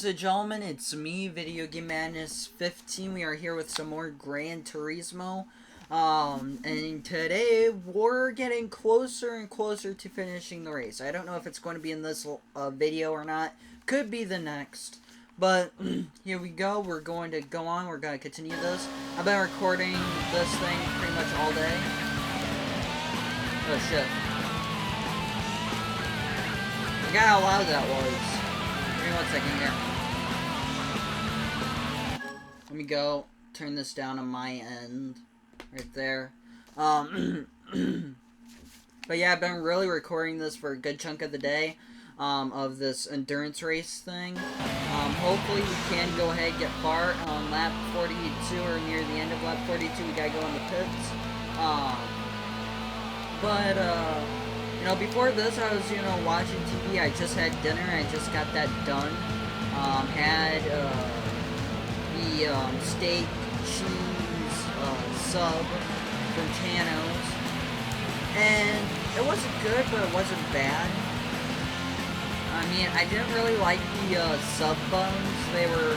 ladies and gentlemen, it's me, Video Game Madness 15. We are here with some more Gran Turismo. And today we're getting closer and closer to finishing the race. I don't know if it's going to be in this video or not. Could be the next. But here we go. We're going to go on. We're going to continue this. I've been recording this thing pretty much all day. Oh shit. I forgot how loud that was. Give me 1 second here. Let me go turn this down on my end. Right there. But yeah, I've been really recording this for a good chunk of the day. Of this endurance race thing. Hopefully we can go ahead and get far on lap 42 or near the end of lap 42. We gotta go in the pits. You know, before this I was, watching TV. I just had dinner. I just got that done. Had the steak, cheese, sub from Chano's. And it wasn't good, but it wasn't bad. I mean, I didn't really like the sub buns. They were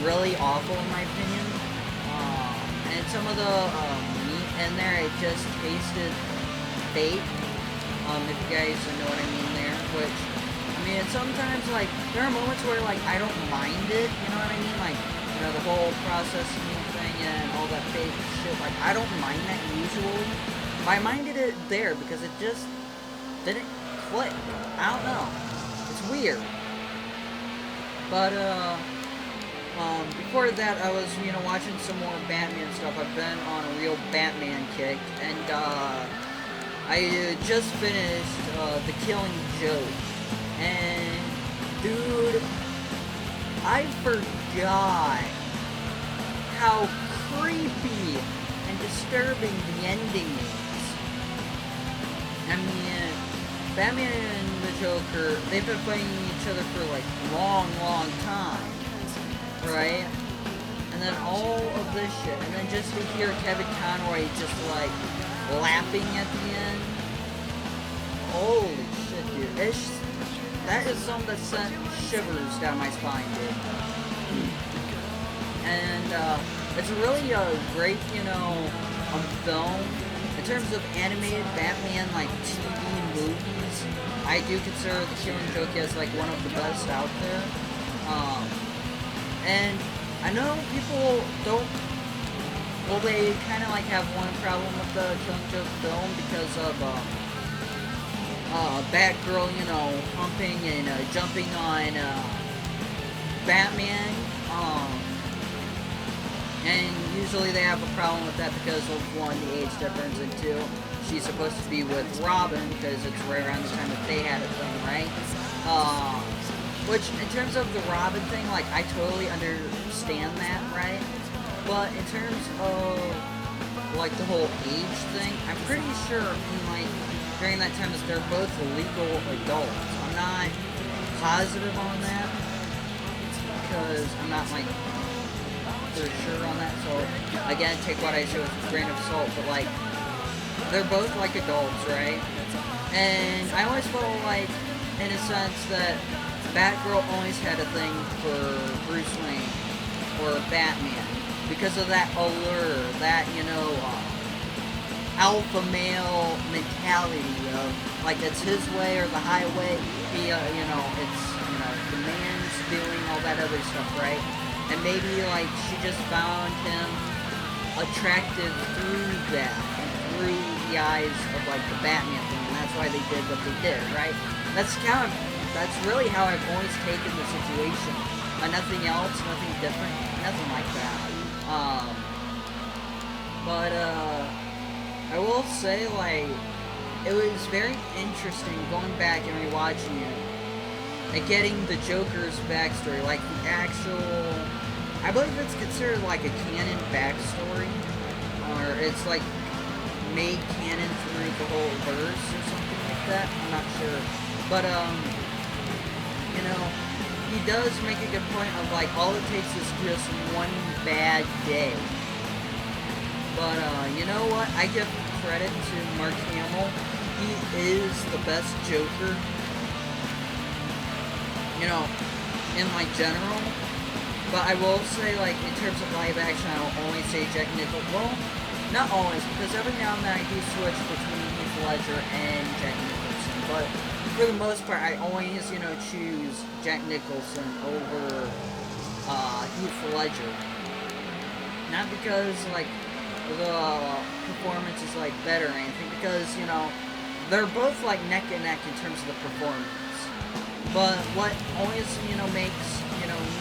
really awful in my opinion. And some of the meat in there, it just tasted fake. If you guys know what I mean there. Which, I mean, sometimes, like, there are moments where, like, I don't mind it. You know what I mean? Like, the whole processing thing and all that fake shit. Like, I don't mind that usually. But I minded it there because it just didn't click. I don't know. It's weird. But, before that, I was, watching some more Batman stuff. I've been on a real Batman kick, and, I just finished, The Killing Joke, and, dude, I forgot how creepy and disturbing the ending is. I mean, Batman and the Joker, they've been fighting each other for, like, long time, right? And then all of this shit, and then just to hear Kevin Conroy just, like, laughing at the end. Holy shit, dude. That is something that sent shivers down my spine, dude. And, it's really a great, film. In terms of animated Batman, like, TV movies, I do consider The Killing Joke as, like, one of the best out there. And I know people don't, well, they kind of, like, have one problem with the Killing Joke film because of, Batgirl, humping and, jumping on, Batman, and usually they have a problem with that because of, one, the age difference, and two, she's supposed to be with Robin because it's right around the time that they had a thing, right? Which, in terms of the Robin thing, like, I totally understand that, right? But in terms of, like, the whole age thing, I'm pretty sure, like, during that time that they're both legal adults. I'm not positive on that because I'm not, like, for sure on that, so again, take what I say with a grain of salt, but like, they're both like adults, right? And I always felt like, in a sense, that Batgirl always had a thing for Bruce Wayne, or Batman, because of that allure, that, alpha male mentality of, like, it's his way or the highway, he, it's, the man's doing all that other stuff, right? And maybe, like, she just found him attractive through that, and through the eyes of, like, the Batman thing, and that's why they did what they did, right? That's really how I've always taken the situation. Nothing else, nothing different, nothing like that. I will say, like, it was very interesting going back and rewatching it, and getting the Joker's backstory, like, the actual, I believe it's considered, like, a canon backstory, or it's, like, made canon through the whole verse, or something like that, I'm not sure, but, he does make a good point of, like, all it takes is just one bad day. But, you know what? I give credit to Mark Hamill. He is the best Joker. you know, in like general. But I will say, like, in terms of live action, I will only say Jack Nicholson. Well, not always, because every now and then I do switch between Heath Ledger and Jack Nicholson. But for the most part, I always, choose Jack Nicholson over Heath Ledger. Not because, like, the performance is, like, better or anything, because, they're both, like, neck and neck in terms of the performance. But what always, makes,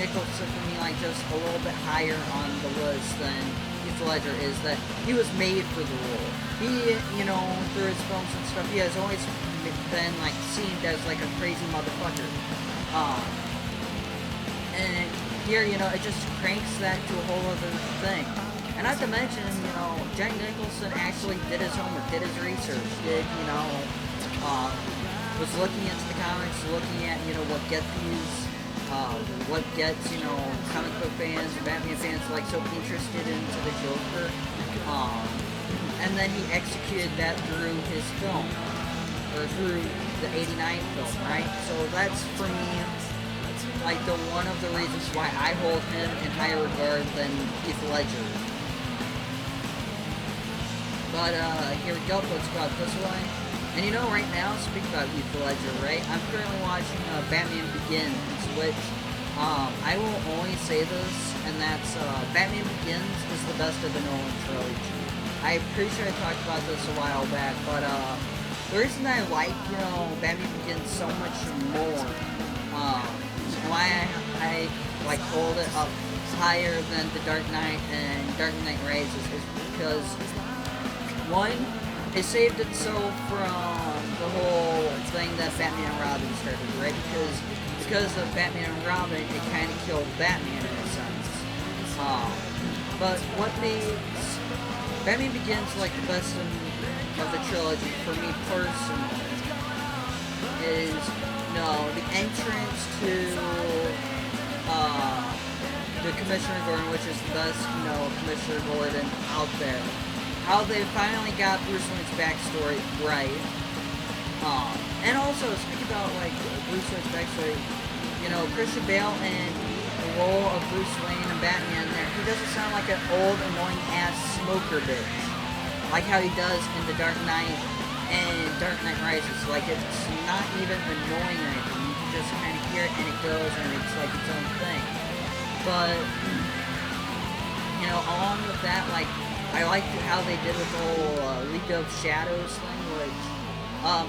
Nicholson for me, like, just a little bit higher on the list than Heath Ledger is that he was made for the role. He, through his films and stuff, he has always been, like, seen as, like, a crazy motherfucker. And here, it just cranks that to a whole other thing. And not to mention, Jack Nicholson actually did his homework, did his research, was looking into the comics, looking at, what gets comic book fans, Batman fans, like, so interested into the Joker. And then he executed that through his film, or through the '89 film, right? So that's, for me, like, one of the reasons why I hold him in higher regard than Heath Ledger. But, here we go, let's go out this way. And right now, speaking about Heath Ledger, right, I'm currently watching Batman Begins, which, I will only say this, and that's, Batman Begins is the best of the Nolan trilogy. I'm pretty sure I talked about this a while back, but, the reason I like, Batman Begins so much more, why I like, hold it up higher than The Dark Knight and Dark Knight Rises is because, one, it saved itself from the whole thing that Batman and Robin started, right? Because of Batman and Robin, it kind of killed Batman in a sense. But what makes Batman Begins like the best of the trilogy for me personally is the entrance to the Commissioner Gordon, which is the best Commissioner Gordon out there. How they finally got Bruce Wayne's backstory right. And also, speaking about, like, Bruce Wayne's backstory, Christian Bale and the role of Bruce Wayne and Batman there, he doesn't sound like an old, annoying-ass smoker bitch. Like how he does in The Dark Knight and Dark Knight Rises. Like, it's not even annoying or anything. You can just kind of hear it and it goes and it's like its own thing. But, along with that, like, I liked how they did with the whole League of Shadows thing, which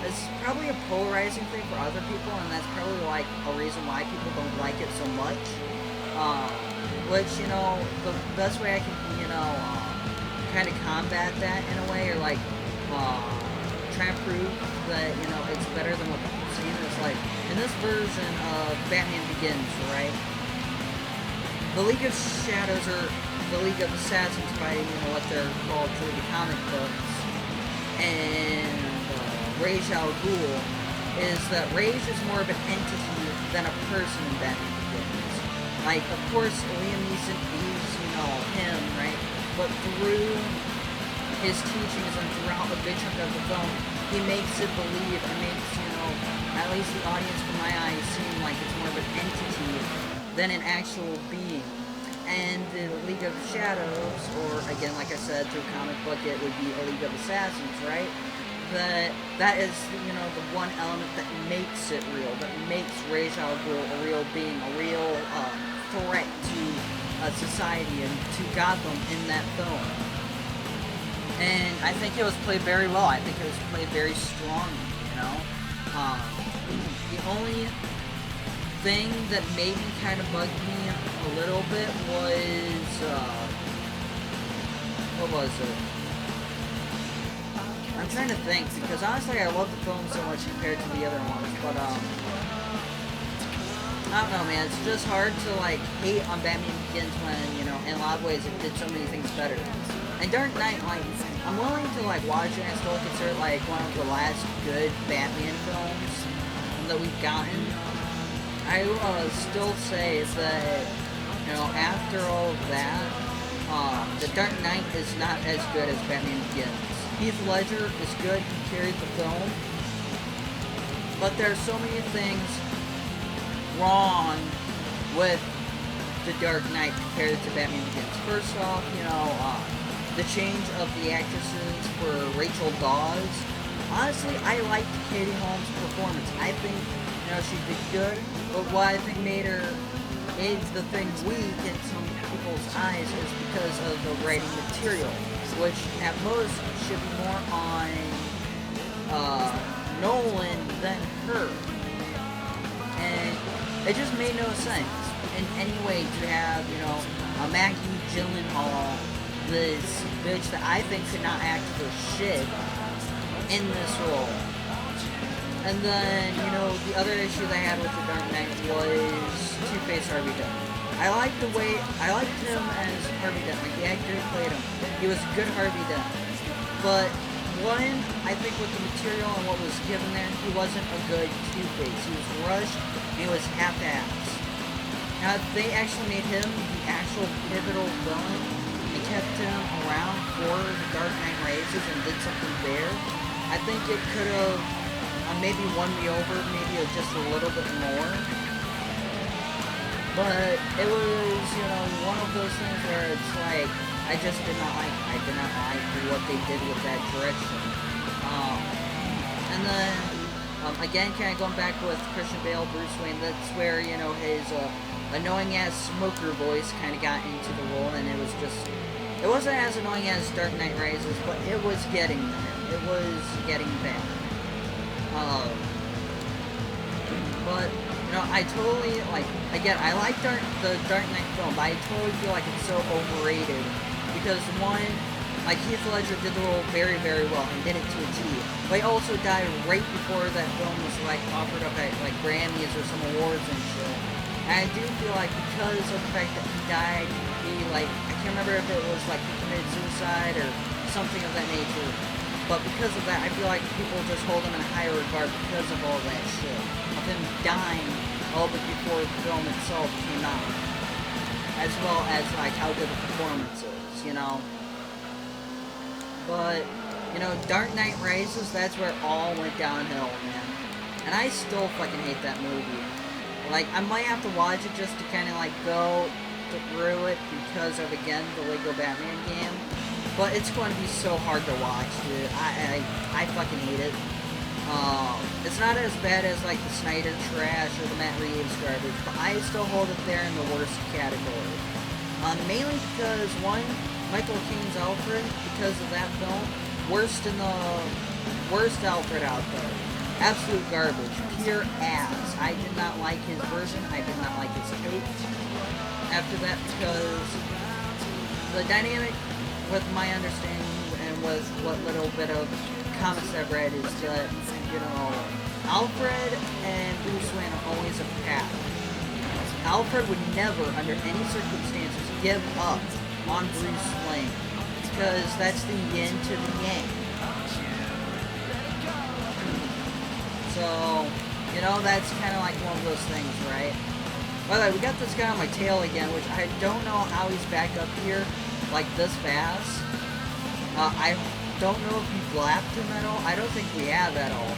is probably a polarizing thing for other people, and that's probably, like, a reason why people don't like it so much. Which, the best way I can, kind of combat that in a way, or, like, try and prove that, it's better than what people see is, like, in this version of Batman Begins, right? The League of Shadows are the League of Assassins by, what they're called through the comic books. And Ra's al Ghul is that Ra's is more of an entity than a person in Batman Begins. Like, of course, Liam Neeson is, him, right? But through his teachings and throughout a big chunk of the film, he makes it believe and makes, at least the audience from my eyes seem like it's more of an entity than an actual being. And the League of Shadows, or again, like I said, through comic book, it would be a League of Assassins, right? That is, the one element that makes it real, that makes Ra's al Ghul a real being, a real threat to society and to Gotham in that film. And I think it was played very well. I think it was played very strongly, The only thing that maybe kind of bugged me a little bit was, what was it? I'm trying to think, because honestly I love the film so much compared to the other ones, but, I don't know, man, it's just hard to, like, hate on Batman Begins when, in a lot of ways it did so many things better. And Dark Knight, like, I'm willing to, like, watch it and still consider it, like, one of the last good Batman films that we've gotten. I will still say that, after all of that, The Dark Knight is not as good as Batman Begins. Heath Ledger is good, he carried the film, but there are so many things wrong with The Dark Knight compared to Batman Begins. First off, the change of the actresses for Rachel Dawes. Honestly, I liked Katie Holmes' performance. I think, she did good, but what I think made her the thing weak in some people's eyes is because of the writing material, which at most should be more on Nolan than her. And it just made no sense in any way to have, a Maggie Gyllenhaal, this bitch that I think could not act for shit, in this role. And then, the other issue that I had with The Dark Knight was Two-Face Harvey Dent. I liked him as Harvey Dent, like the actor who played him. He was a good Harvey Dent. But one, I think with the material and what was given there, he wasn't a good Two-Face. He was rushed, and he was half-assed. Now, if they actually made him the actual pivotal villain and kept him around for The Dark Knight Rises and did something there, I think it could have maybe won me over, maybe just a little bit more. But it was, one of those things where it's like, I did not like what they did with that direction. And then, again, kind of going back with Christian Bale, Bruce Wayne, that's where, his annoying-ass smoker voice kind of got into the role, and it wasn't as annoying as Dark Knight Rises, but it was getting there. It was getting bad. But, I totally, again, I like the Dark Knight film, but I totally feel like it's so overrated, because one, Heath Ledger did the role very, very well, and did it to a T, but he also died right before that film was, offered up at, Grammys or some awards and shit, and I do feel like because of the fact that he died, I can't remember if it was, he committed suicide or something of that nature, but because of that, I feel like people just hold him in a higher regard because of all that shit. Of him dying all but before the film itself came out. As well as, how good the performance is, But, Dark Knight Rises, that's where it all went downhill, man. And I still fucking hate that movie. I might have to watch it just to kind of, go through it because of, again, the Lego Batman game. But it's going to be so hard to watch, dude. I fucking hate it. It's not as bad as, the Snyder trash or the Matt Reeves garbage, but I still hold it there in the worst category. Mainly because, one, Michael Caine's Alfred, because of that film, worst Alfred out there. Absolute garbage. Pure ass. I did not like his version. I did not like his take. After that, because the dynamic, with my understanding and with what little bit of comics I've read, is that, Alfred and Bruce Wayne are always a pact. Alfred would never, under any circumstances, give up on Bruce Wayne, because that's the yin to the yang. So, that's kind of one of those things, right? By the way, we got this guy on my tail again, which I don't know how he's back up here this fast. I don't know if we blapped him at all. I don't think we have at all.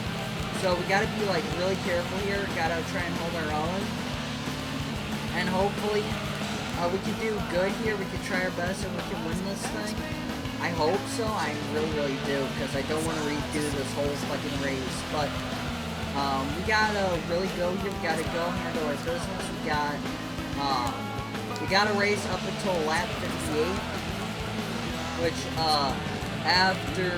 So we gotta be really careful here. Gotta try and hold our own. And hopefully we can do good here. We can try our best and we can win this thing. I hope so. I really, really do, because I don't want to redo this whole fucking race. But we gotta really go here. We gotta go handle our business. We gotta race up until lap 58. Which, after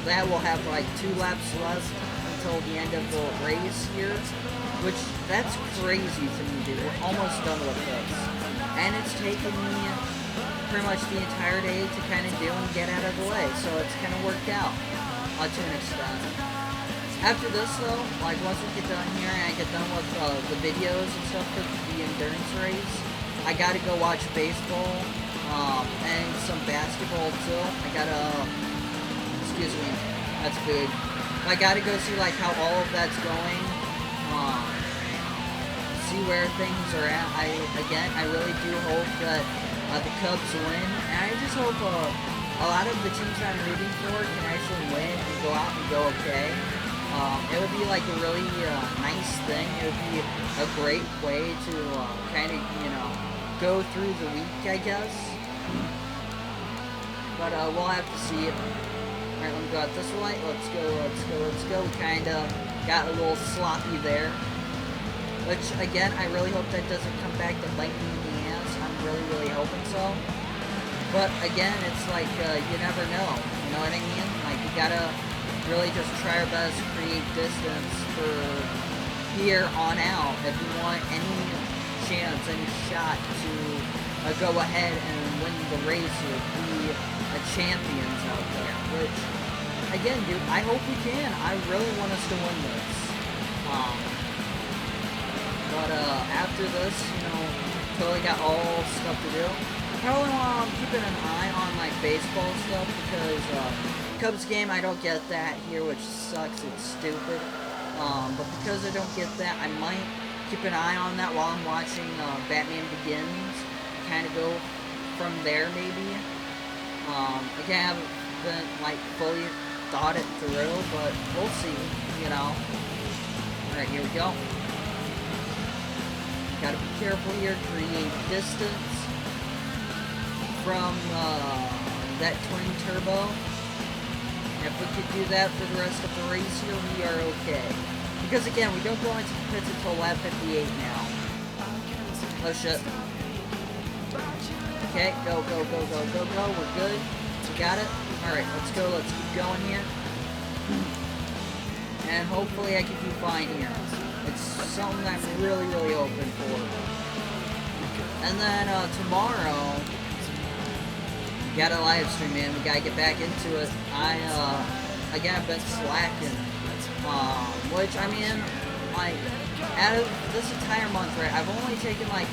that, we'll have 2 laps left until the end of the race here, which, that's crazy to me, dude. We're almost done with this, and it's taken me pretty much the entire day to kind of do and get out of the way, so it's kind of worked out, to an extent. After this, though, once we get done here, and I get done with the videos and stuff for the endurance race, I gotta go watch baseball, and some basketball too. I gotta, excuse me, that's food. I gotta go see how all of that's going, see where things are at. I really do hope that the Cubs win, and I just hope a lot of the teams I'm rooting for can actually win and go out and go okay. It would be like a really nice thing. It would be a great way to kind of, you know, go through the week, I guess. But we'll have to see. Alright, let me go out this way. Let's go, let's go, let's go. We kind of got a little sloppy there. Which, again, I really hope that doesn't come back to bite me in the ass. I'm really, really hoping so. But, again, it's like, you never know. You know what I mean? Like, you gotta really just try our best to create distance for here on out if you want any chance, any shot to go ahead and win the race or be a champions out there. Which, again, dude, I hope we can. I really want us to win this. But after this, you know, totally got all stuff to do. I probably want to keep an eye on like baseball stuff because Cubs game, I don't get that here, which sucks. It's stupid. But because I don't get that, I might keep an eye on that while I'm watching Batman Begins. Kind of go from there, maybe. Again, I haven't been like fully thought it through, but we'll see. You know. All right, here we go. Gotta be careful here. Create distance from that twin turbo. If we could do that for the rest of the race here, we are okay. Because again, we don't go into the pits until lap 58 now. Oh shit. Okay, go, go, go, go, go, go. We're good. We got it. Alright, let's go. Let's keep going here. And hopefully I can do fine here. It's something I'm really, really hoping for. And then tomorrow, we got a live stream, man. We gotta get back into it. Again, I've been slacking. Which, I mean, like, out of this entire month, right, I've only taken, like,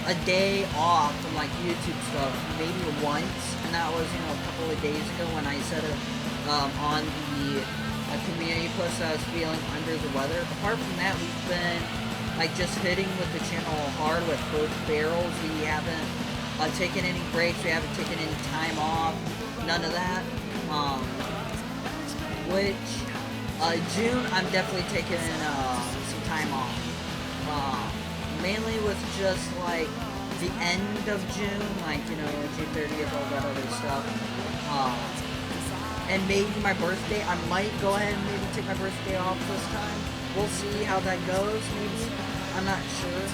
a day off from, like, YouTube stuff, maybe once, and that was, you know, a couple of days ago when I said it, on the community post that I was feeling under the weather. Apart from that, we've been, like, just hitting with the channel hard with both barrels. We haven't taken any breaks, we haven't taken any time off, none of that. Which, June, I'm definitely taking some time off. Mainly with just, like, the end of June, like, you know, June 30th, all that other stuff. And maybe my birthday, I might go ahead and maybe take my birthday off this time. We'll see how that goes, maybe. I'm not sure.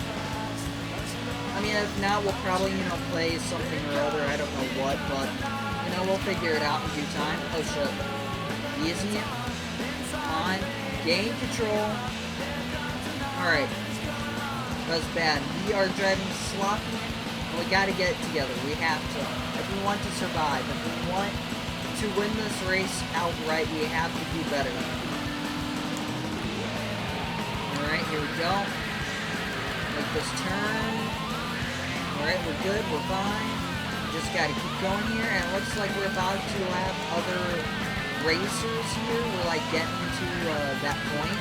I mean, if not, we'll probably, you know, play something or other, I don't know what, but, you know, we'll figure it out in due time. Oh, shit. Easy. On. Gain control. Alright. That was bad. We are driving sloppy, and we gotta get it together. We have to. If we want to survive, if we want to win this race outright, we have to do better. Alright, here we go. Make this turn. Alright, we're good, we're fine. Just gotta keep going here, and it looks like we're about to have other racers here. We're like getting to that point,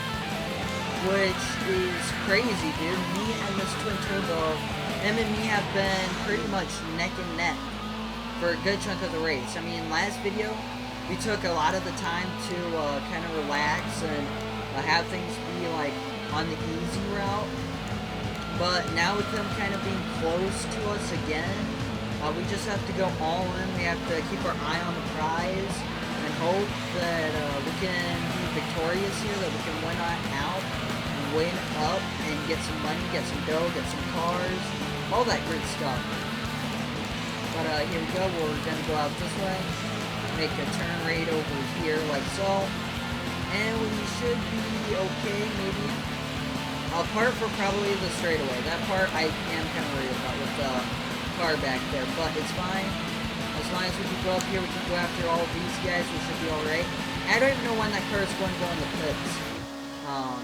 which is crazy, dude. Me and this twin turbo, him and me have been pretty much neck and neck for a good chunk of the race. I mean, last video, we took a lot of the time to kind of relax and have things be like on the easy route. But now with them kind of being close to us again, we just have to go all in. We have to keep our eye on the prize and hope that we can be victorious here, that we can win out, win up, and get some money, get some dough, get some cars, all that great stuff. But here we go, we're gonna go out this way, make a turn right over here like so, and we should be okay, maybe. Apart from probably the straightaway. That part I am kind of worried about with the car back there, but it's fine. As long as we can go up here, we can go after all of these guys, we should be alright. I don't even know when that car is going to go in the pits.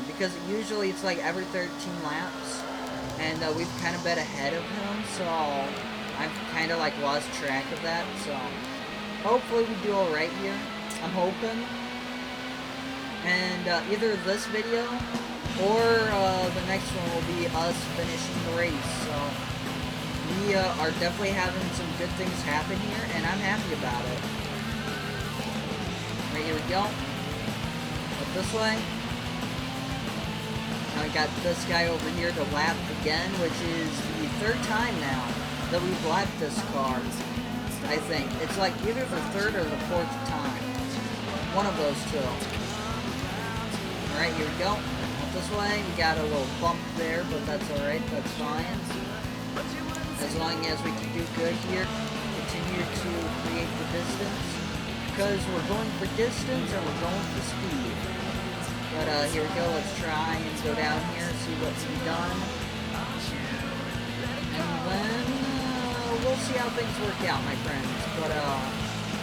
Because usually it's like every 13 laps, and we've kind of been ahead of him, so I've kind of like lost track of that, so hopefully we do alright here. I'm hoping. And either this video or the next one will be us finishing the race, so we are definitely having some good things happen here, and I'm happy about it. Right, here we go. Let's this way. Now I got this guy over here to lap again, which is the third time now that we've lapped this car. I think. It's like either the third or the fourth time. One of those two. Alright, here we go. This way. We got a little bump there, but that's alright. That's fine. As long as we can do good here. Continue to create the distance. Because we're going for distance and we're going for speed. But here we go. Let's try and go down here and see what's to be done. And then we'll see how things work out, my friends. But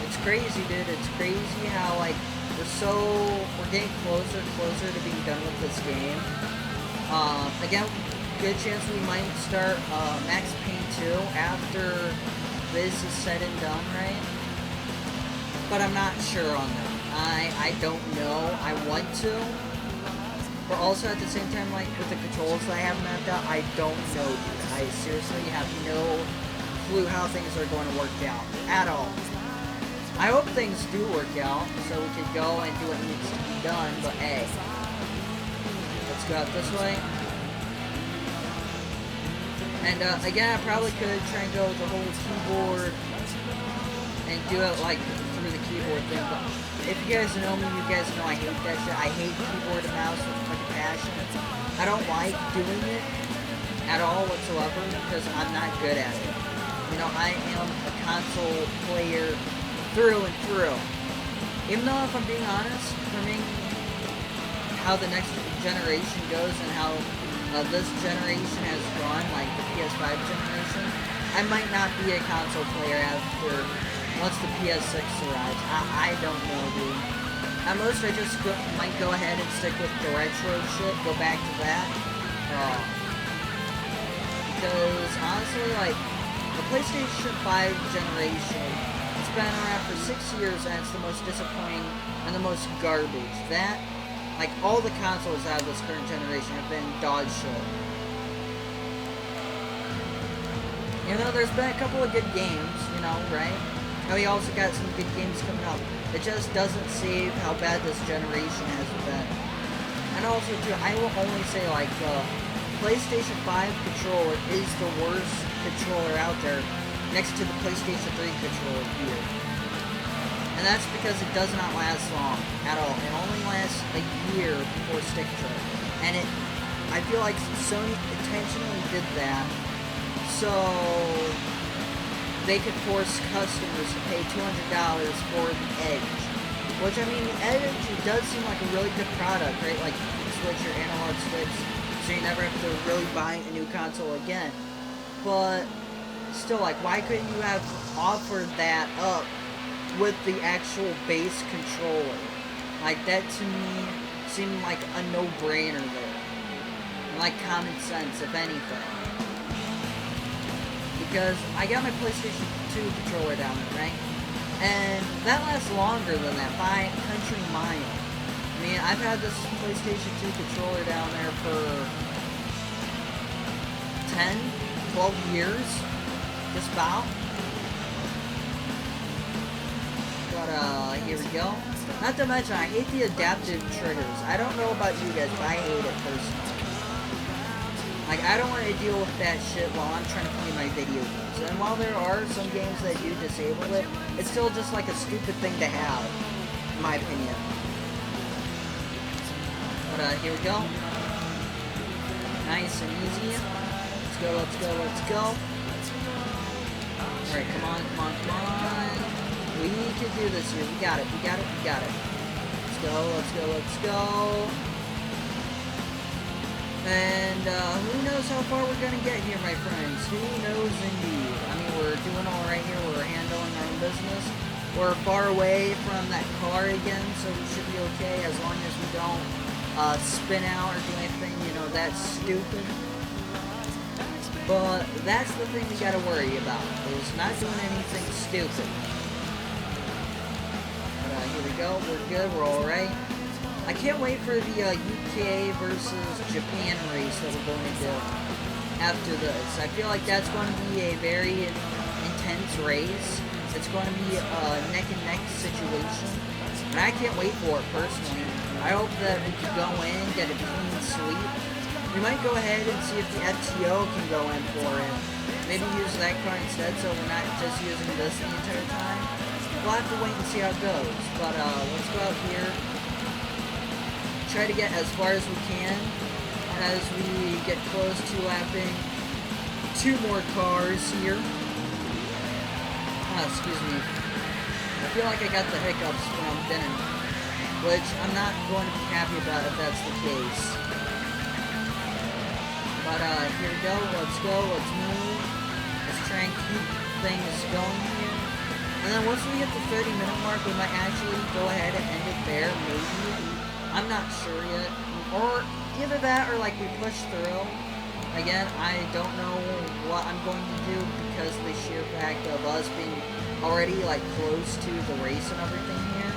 it's crazy, dude. It's crazy how like we're getting closer and closer to being done with this game. Again, good chance we might start Max Payne 2 after this is said and done, right? But I'm not sure on that. I don't know. I want to. But also at the same time, like with the controls I have mapped out, I don't know, dude. I seriously have no clue how things are going to work out at all. I hope things do work out so we could go and do what needs to be done, but hey. Let's go out this way. And again, I probably could try and go with the whole keyboard and do it like through the keyboard thing, but if you guys know me, you guys know I hate that shit. I hate keyboard and mouse with like a passion. I don't like doing it at all whatsoever because I'm not good at it. You know, I am a console player through and through. Even though, if I'm being honest, for me, how the next generation goes and how this generation has gone, like the PS5 generation, I might not be a console player after once the PS6 arrives. I don't know, dude. At most, I just might go ahead and stick with the retro shit, go back to that. Because, honestly, like, the PlayStation 5 generation, it's been around for 6 years, and it's the most disappointing and the most garbage. That, like, all the consoles out of this current generation have been dog shit. You know, there's been a couple of good games, you know, right? And we also got some good games coming up. It just doesn't save how bad this generation has been. And also, too, I will only say, like, the PlayStation 5 controller is the worst controller out there next to the PlayStation 3 controller here. And that's because it does not last long at all. It only lasts a year before stick drift. And I feel like Sony intentionally did that so they could force customers to pay $200 for the Edge. Which, I mean, the Edge, it does seem like a really good product, right? Like, you can switch your analog sticks, so you never have to really buy a new console again. But, still, like, why couldn't you have offered that up with the actual base controller? Like, that to me seemed like a no-brainer there. And, like, common sense, if anything. Because I got my PlayStation 2 controller down there, right? And that lasts longer than that by a country mile. I mean, I've had this PlayStation 2 controller down there for 10, 12 years, just about. But, here we go. Not to mention, I hate the adaptive triggers. I don't know about you guys, but I hate it personally. Like, I don't want to deal with that shit while I'm trying to play my video games. And while there are some games that do disable it, it's still just like a stupid thing to have, in my opinion. But, here we go. Nice and easy. Let's go, let's go, let's go. Alright, come on, come on, come on. We can do this here. We got it, we got it, we got it. Let's go, let's go, let's go. And, who knows how far we're gonna get here, my friends. Who knows indeed. I mean, we're doing alright here. We're handling our own business. We're far away from that car again, so we should be okay as long as we don't, spin out or do anything, you know, that's stupid. But that's the thing we gotta worry about, is not doing anything stupid. But, here we go. We're good. We're alright. I can't wait for the UK versus Japan race that we're going to do after this. I feel like that's going to be a very intense race. It's going to be a neck-and-neck situation. And I can't wait for it, personally. I hope that we can go in, get a clean sweep. We might go ahead and see if the FTO can go in for it. Maybe use that car instead, so we're not just using this the entire time. We'll have to wait and see how it goes. But let's go out here. Try to get as far as we can as we get close to lapping 2 more cars here. Excuse me. I feel like I got the hiccups from then, which I'm not going to be happy about if that's the case. But here we go. Let's go. Let's move. Let's try and keep things going here. And then once we hit the 30-minute mark, we might actually go ahead and end it there, maybe. I'm not sure yet. Or either that or like we push through. Again, I don't know what I'm going to do because of the sheer fact of us being already like close to the race and everything here.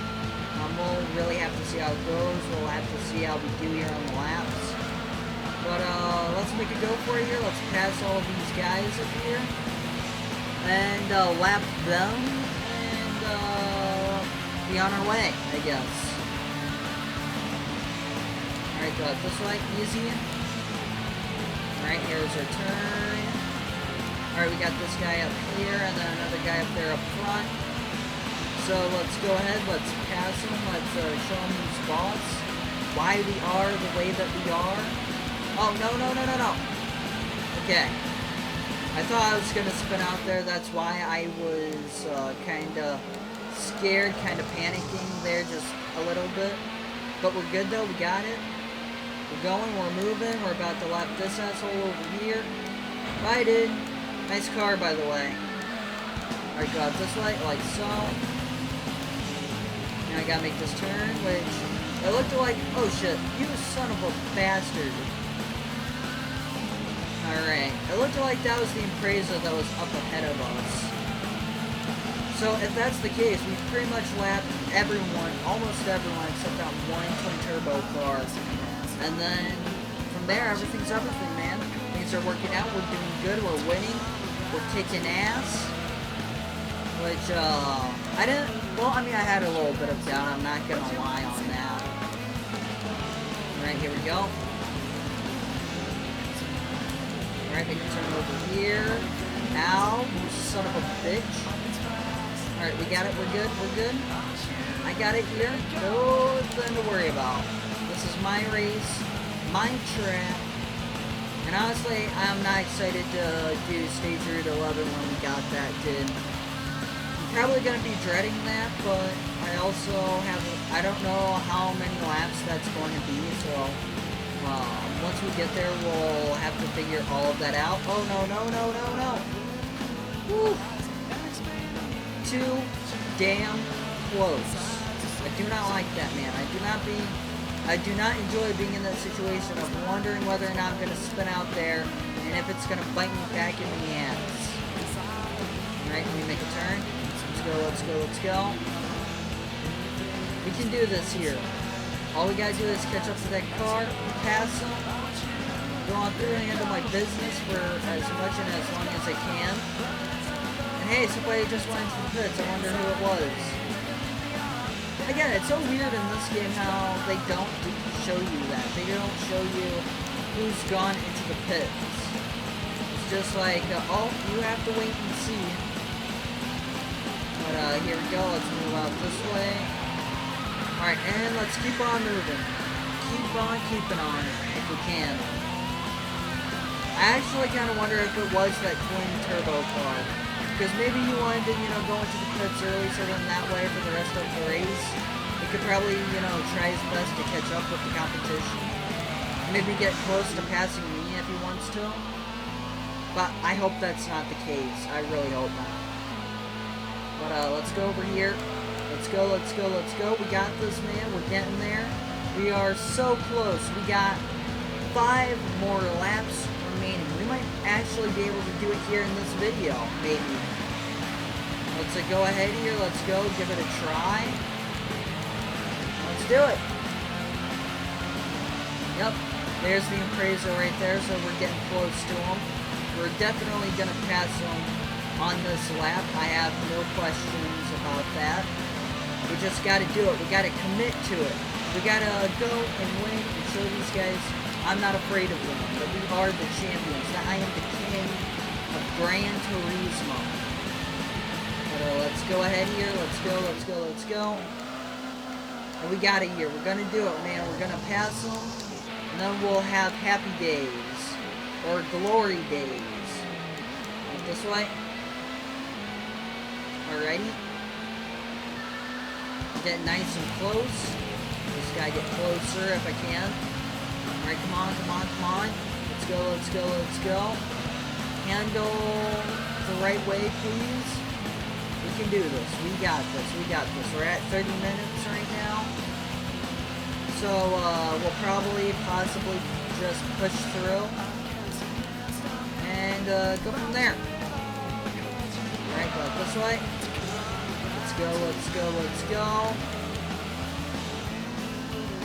We'll really have to see how it goes. We'll have to see how we do here on the laps. But let's make a go for it here. Let's pass all of these guys up here. And lap them. And be on our way, I guess. Alright, go this way. Easy. Alright, here's our turn. Alright, we got this guy up here, and then another guy up there up front. So let's go ahead, let's pass him, let's show him who's boss. Why we are the way that we are. Oh, no. Okay. I thought I was going to spin out there, that's why I was kind of scared, kind of panicking there just a little bit. But we're good though, we got it. We're going, we're moving, we're about to lap this asshole over here. Bye, dude. Nice car, by the way. Alright, go out this way, like so. Now I gotta make this turn, which it looked like, oh shit, you son of a bastard. Alright, it looked like that was the Impreza that was up ahead of us. So if that's the case, we pretty much lapped everyone, almost everyone, except that one twin-turbo car. And then, from there, everything's everything, man. Things are working out, we're doing good, we're winning, we're kicking ass. Which, I didn't, well, I mean, I had a little bit of doubt, I'm not gonna lie on that. Alright, here we go. Alright, make a turn over here. Ow, you son of a bitch. Alright, we got it, we're good. I got it here, nothing to worry about. This is my race, my track, and honestly, I'm not excited to do stage route 11 when we got that did. I'm probably going to be dreading that, but I also I don't know how many laps that's going to be, so once we get there, we'll have to figure all of that out. Oh, no. Woo. Too damn close. I do not like that, man. I do not enjoy being in that situation of wondering whether or not I'm going to spin out there and if it's going to bite me back in the ass. Alright, can we make a turn? Let's go. We can do this here. All we got to do is catch up to that car, pass them, go on through and handle my business for as much and as long as I can. And hey, somebody just went into the pits. I wonder who it was. Again, it's so weird in this game how they don't show you that. They don't show you who's gone into the pits. It's just like, oh, you have to wait and see. But here we go. Let's move out this way. Alright, and let's keep on moving. Keep on keeping on if we can. I actually kind of wonder if it was that twin turbo car. Because maybe you wanted to, go into the pits early, so then that way for the rest of the race, he could probably, try his best to catch up with the competition. Maybe get close to passing me if he wants to. But I hope that's not the case. I really hope not. But let's go over here. Let's go. We got this, man. We're getting there. We are so close. We got 5 more laps remaining. We might actually be able to do it here in this video, maybe. Let's go ahead here. Let's go. Give it a try. Let's do it. Yep. There's the Impreza right there, so we're getting close to him. We're definitely going to pass him on this lap. I have no questions about that. We just got to do it. We got to commit to it. We gotta go and win and show these guys I'm not afraid of them, that we are the champions, that I am the king of Gran Turismo. But let's go ahead here. Let's go, let's go, let's go. And we got it here. We're gonna do it, man. We're gonna pass them, and then we'll have happy days or glory days. Like this way. Alrighty. Get nice and close. Just gotta get closer if I can. Alright, come on, come on, come on. Let's go, let's go, let's go. Handle the right way, please. We can do this. We got this. We got this. We're at 30 minutes right now. So, we'll probably, possibly just push through. And, go from there. Alright, go this way. Let's go, let's go, let's go.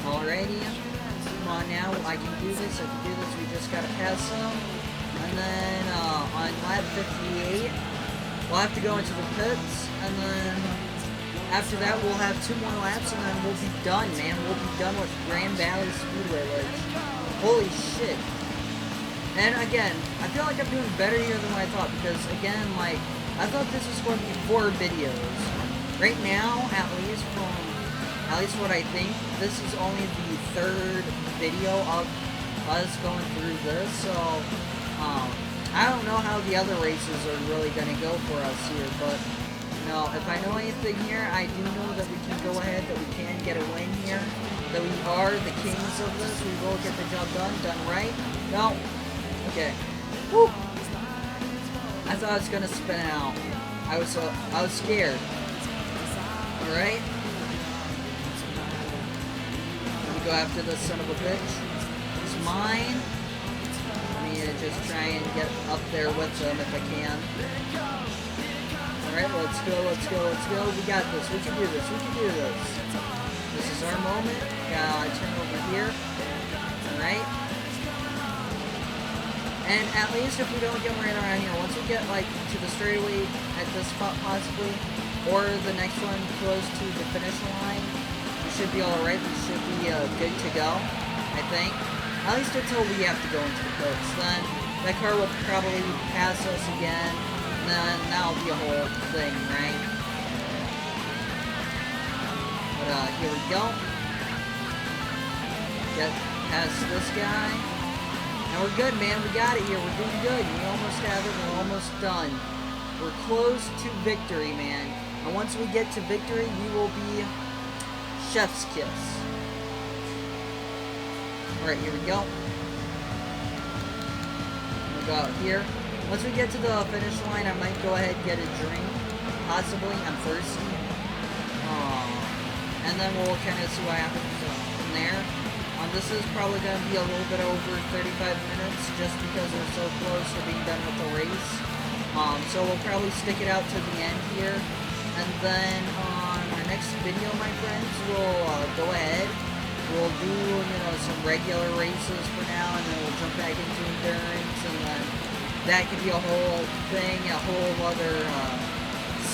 Alrighty. Come on now. I can do this. I can do this. We just gotta pass them. And then, on lap 58, we'll have to go into the pits, and then after that we'll have 2 more laps, and then we'll be done, man. We'll be done with Grand Valley Speedway, like, holy shit. And again, I feel like I'm doing better here than what I thought, because again, like, I thought this was going to be 4 videos. Right now, at least what I think, this is only the 3rd video of us going through this, so I don't know how the other races are really going to go for us here, but, you know, if I know anything here, I do know that we can go ahead, that we can get a win here, that we are the kings of this, we will get the job done right. No. Okay. Woo! I thought it was going to spin out. I was scared. Alright. Let me go after this son of a bitch. It's mine. Just try and get up there with them if I can. Alright, let's go, let's go, let's go. We got this. We can do this. We can do this. This is our moment. Gotta turn over here. Alright. And at least if we don't get right around here, once we get like to the straightaway at this spot possibly, or the next one close to the finish line, we should be alright. We should be good to go, I think. At least until we have to go into the pits. Then that car will probably pass us again. And then that'll be a whole thing, right? But here we go. Get past this guy. And we're good, man. We got it here. We're doing good. We almost have it. We're almost done. We're close to victory, man. And once we get to victory, we will be chef's kiss. Alright, here we go. We'll go out here. Once we get to the finish line, I might go ahead and get a drink. Possibly. I'm thirsty. And then we'll kind of see what happens from there. This is probably going to be a little bit over 35 minutes just because we're so close to being done with the race. So we'll probably stick it out to the end here. And then on our next video, my friends, we'll go ahead. We'll do, you know, some regular races for now, and then we'll jump back into endurance, and then that could be a whole thing, a whole other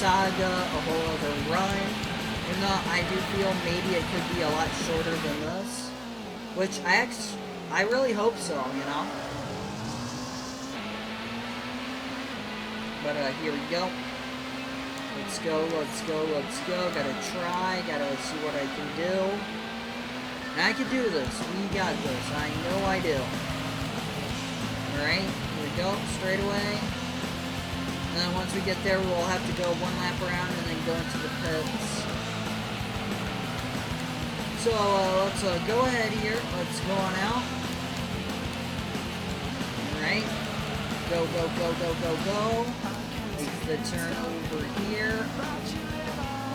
saga, a whole other run. Even though I do feel maybe it could be a lot shorter than this, which I really hope so, you know. But here we go. Let's go, let's go, let's go. Gotta try, gotta see what I can do. I can do this. We got this. I know I do. Alright, here we go. Straight away. And then once we get there, we'll have to go 1 lap around and then go into the pits. So, let's go ahead here. Let's go on out. Alright. Go, go, go, go, go, go. Make the turn over here.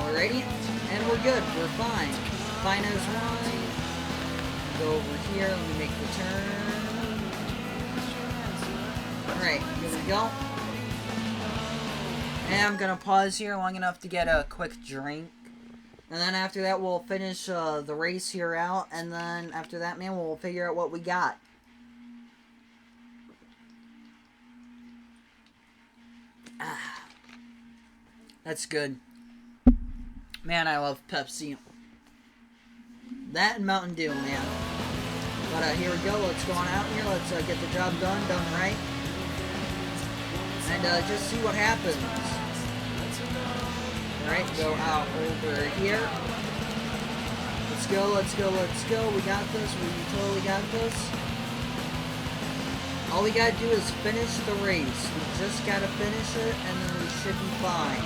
Alrighty. And we're good. We're fine. Fine as wine. Go over here, let me make the turn. Alright, here we go. And I'm gonna pause here long enough to get a quick drink. And then after that, we'll finish the race here out. And then after that, man, we'll figure out what we got. Ah, that's good. Man, I love Pepsi. That and Mountain Dew, man. But here we go. Let's go on out here. Let's get the job done right. And just see what happens. Alright, go out over here. Let's go, let's go, let's go. We got this. We totally got this. All we gotta do is finish the race. We just gotta finish it, and then we should be fine.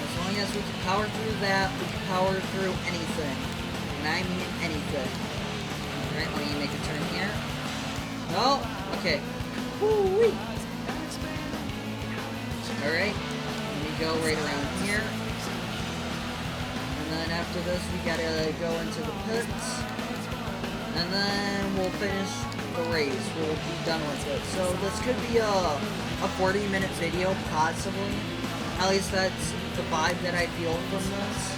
As long as we can power through that, we can power through anything. And I mean anything. Alright, let me make a turn here. Oh, okay. Woo-wee. Alright, let me go right around here. And then after this, we gotta go into the pits. And then we'll finish the race. We'll be done with it. So this could be a 40-minute video, possibly. At least that's the vibe that I feel from this.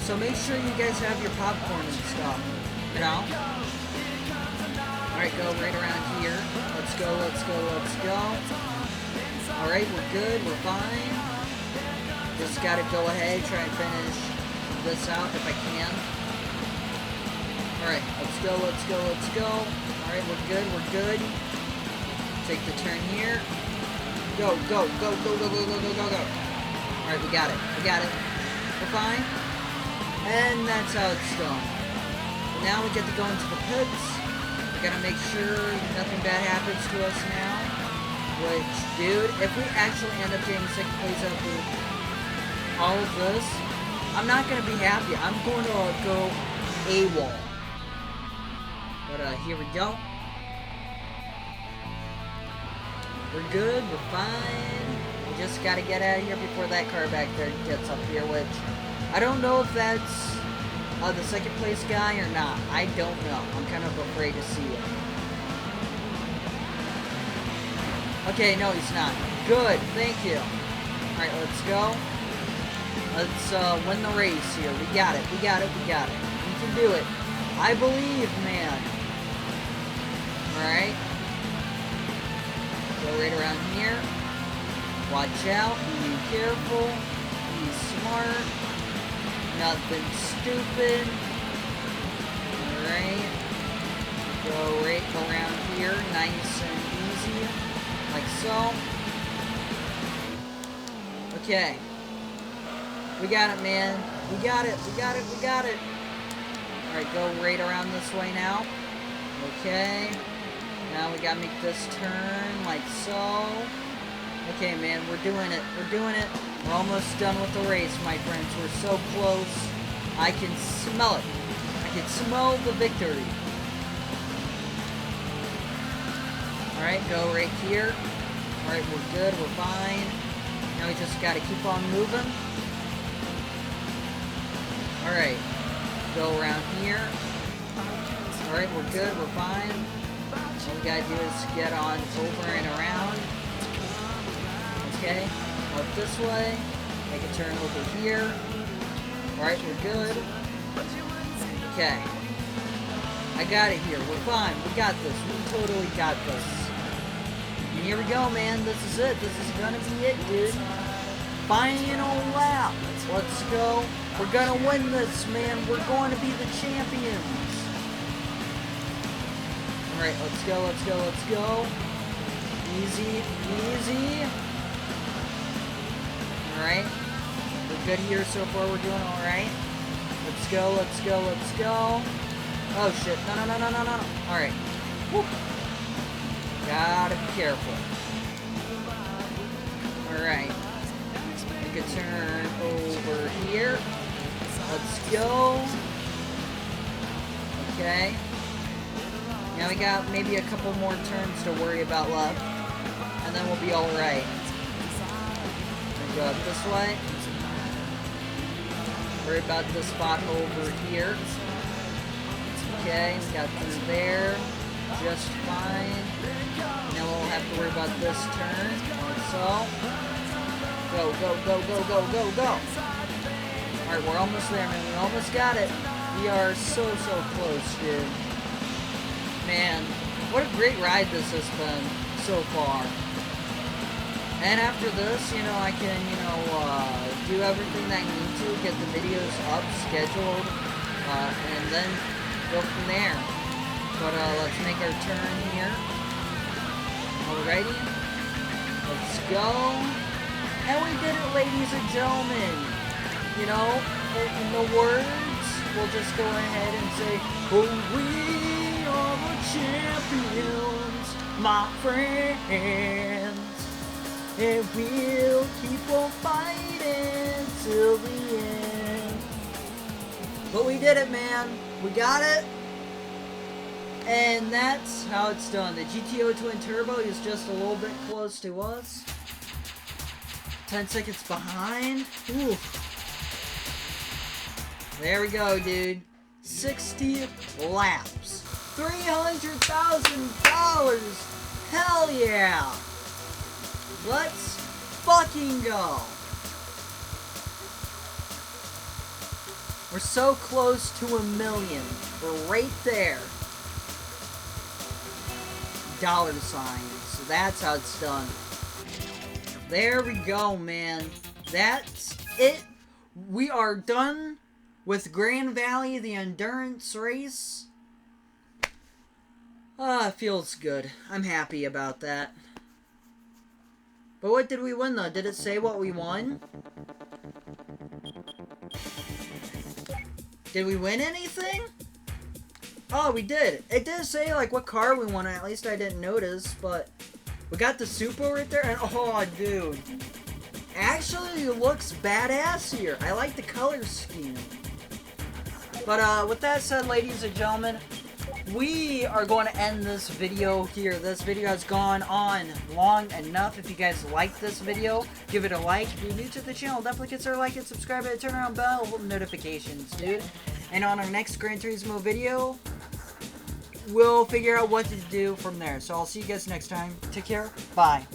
So make sure you guys have your popcorn and stuff, you know? Alright, go right around here. Let's go, let's go, let's go. Alright, we're good, we're fine. Just gotta go ahead, try and finish this out if I can. Alright, let's go, let's go, let's go. Alright, we're good, we're good. Take the turn here. Go, go, go, go, go, go, go, go, go, go. Alright, we got it, we got it. We're fine. And that's how it's done. Now we get to go into the pits. We gotta make sure nothing bad happens to us now. Which, dude, if we actually end up getting second place after all of this, I'm not gonna be happy. I'm going to go AWOL. But here we go. We're good, we're fine. We just gotta get out of here before that car back there gets up here, which I don't know if that's the second place guy or not. I don't know. I'm kind of afraid to see it. Okay, no, he's not. Good, thank you. Alright, let's go. Let's win the race here. We got it, we got it, we got it. We can do it. I believe, man. Alright. Go right around here. Watch out, be careful, be smart. Nothing stupid. Alright. Go right around here, nice and easy. Like so. Okay. We got it, man. We got it, we got it, we got it. Alright, go right around this way now. Okay. Now we gotta make this turn, like so. Okay, man, we're doing it. We're doing it. We're almost done with the race, my friends. We're so close. I can smell it. I can smell the victory. Alright, go right here. Alright, we're good. We're fine. Now we just gotta keep on moving. Alright. Go around here. Alright, we're good. We're fine. All we gotta do is get on over and around. Okay. Up this way. Make a turn over here. Alright, we're good. Okay. I got it here. We're fine. We got this. We totally got this. And here we go, man. This is it. This is gonna be it, dude. Final lap. Let's go. We're gonna win this, man. We're going to be the champions. Alright, let's go, let's go, let's go. Easy, easy. Alright. We're good here so far. We're doing alright. Let's go, let's go, let's go. Oh, shit. No, no, no, no, no, no. Alright. Woo. Gotta be careful. Alright. Make a turn over here. Let's go. Okay. Now we got maybe a couple more turns to worry about left. And then we'll be alright. Go up this way. Worry about this spot over here. Okay, we got through there. Just fine. Now we'll have to worry about this turn. Like so. Go, go, go, go, go, go, go. Alright, we're almost there, man. We almost got it. We are so, so close, dude. Man, what a great ride this has been so far. And after this, you know, I can, you know, do everything that I need to, get the videos up, scheduled, and then go from there. But let's make our turn here. Alrighty. Let's go. And we did it, ladies and gentlemen. You know, in the words, we'll just go ahead and say, oh, we are the champions, my friends. And we'll keep on fighting till the end. But we did it, man. We got it. And that's how it's done. The GTO Twin Turbo is just a little bit close to us. 10 seconds behind. Ooh. There we go, dude. 60 laps. $300,000. Hell yeah. Let's fucking go. We're so close to 1 million. We're right there. Dollar signs. So that's how it's done. There we go, man. That's it. We are done with Grand Valley, the endurance race. It feels good. I'm happy about that. But what did we win, though? Did it say what we won? Did we win anything? Oh, we did. It did say, like, what car we won. At least I didn't notice, but we got the Super right there. And, oh, dude. Actually, it looks badass here. I like the color scheme. But, with that said, ladies and gentlemen, we are going to end this video here. This video has gone on long enough. If you guys like this video, give it a like. If you're new to the channel, definitely consider liking, subscribe, and turn on bell notifications, dude. And on our next Gran Turismo video, we'll figure out what to do from there. So I'll see you guys next time. Take care. Bye.